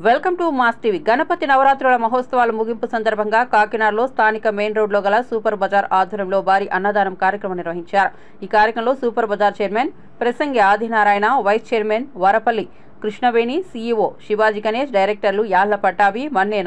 Welcome to mass TV. Ganapati నవరాత్రుల మహోత్సవాల ముగింపు సందర్భంగా కాకినాడలో స్థానిక మెయిన్ రోడ్లో గల సూపర్ బజార్ ఆధ్వర్యంలో భారీ అన్నదానం కార్యక్రమం నిర్వహించారు. ఈ కార్యక్రమంలో super bazaar chairman Prasangi Adinarayana, vice chairman Varapalli Krishnaveni, CEO Shivaji Ganesh, డైరెక్టర్లు యాళ్ల పట్టాభి, మన్నే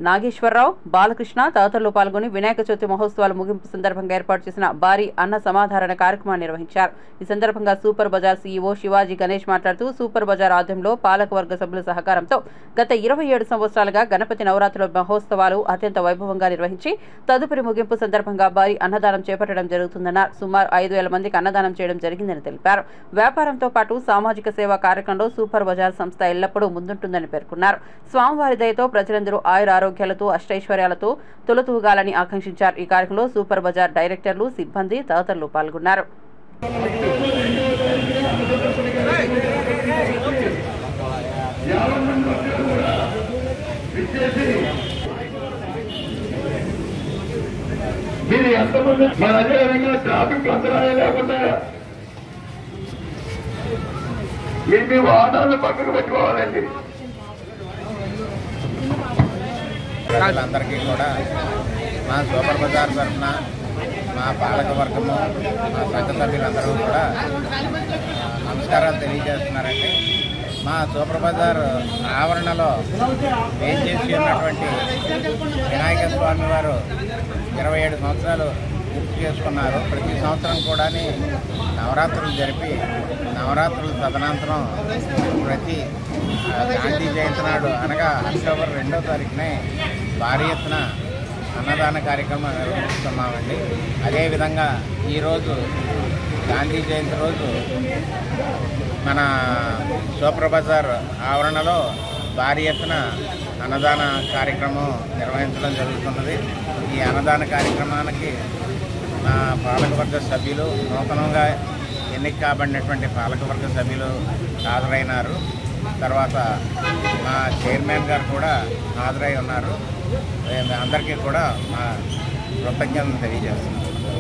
నాగేశ్వరరావు, బాలకృష్ణ తదితరులు పాల్గొని వినాయక చవితి మహోత్సవాల ముగింపు సందర్భంగా ఏర్పాటు చేసిన భారీ అన్న సమాధారణ కార్యక్రమాన్ని నిర్వహించారు. ఈ సందర్భంగా సూపర్ బజార్ సీఈఓ శివాజీ గణేష్ మాట్లాడుతూ, సూపర్ బజార్ ఆధ్వర్యంలో పాలకవర్గ సభ్యుల సహకారంతో గత 27 సంవత్సరాలుగా గణపతి నవరాత్రుల మహోత్సవాలు అత్యంత వైభవంగా నిర్వహించి తదుపరి ముగింపు సందర్భంగా భారీ అన్నదానం చేపట్టడం జరుగుతుందన్నారు. సుమారు 5,000 మందికి అన్నదానం చేయడం జరిగిందని తెలిపారు. వ్యాపారంతో పాటు సామాజిక సేవా కార్యక్రమంలో సూపర్ బజార్ సంస్థ ఎల్లప్పుడూ ముందుంటుందని పేర్కొన్నారు. స్వామివారి దయతో ప్రజలందరూ ఆయుర ఆరోగ్యాలతో అష్టైశ్వర్యాలతో తొలతూగాలని ఆకాంక్షించారు. ఈ కార్యక్రమంలో సూపర్ బజార్ డైరెక్టర్లు, సిబ్బంది తదితరులు పాల్గొన్నారు. పక్కకు పెట్టుకోవాలండి. ప్రజలందరికీ కూడా మా సూపర్ బజార్ తరఫున మా పాలక వర్గము, మా సంఘ సభ్యులందరూ కూడా నమస్కారాలు తెలియజేస్తున్నారండి. మా సూపర్ బజార్ ఆవరణలో వేంచేసి ఉన్నటువంటి వినాయక స్వామి వారు 27 సంవత్సరాలు పూర్తి చేసుకున్నారు. ప్రతి సంవత్సరం కూడా నవరాత్రులు జరిపి నవరాత్రుల తదనంతరం ప్రతి గాంధీ జయంతి నాడు అనగా అక్టోబర్ 2వ తారీఖునే భారీ ఎత్తున అన్నదాన కార్యక్రమం నిర్వహిస్తున్నామండి. అదేవిధంగా ఈరోజు గాంధీ జయంతి రోజు మన సూపర్ బజార్ ఆవరణలో భారీ ఎత్తున అన్నదాన కార్యక్రమం నిర్వహించడం జరుగుతున్నది. ఈ అన్నదాన కార్యక్రమానికి మా పాలకవర్గ సభ్యులు, నూతనంగా ఎన్నిక కాబడినటువంటి పాలకవర్గ సభ్యులు హాజరైనారు. తర్వాత మా చైర్మన్ గారు కూడా హాజరై ఉన్నారు. అందరికీ కూడా మా కృతజ్ఞతలు తెలియజేస్తున్నాం.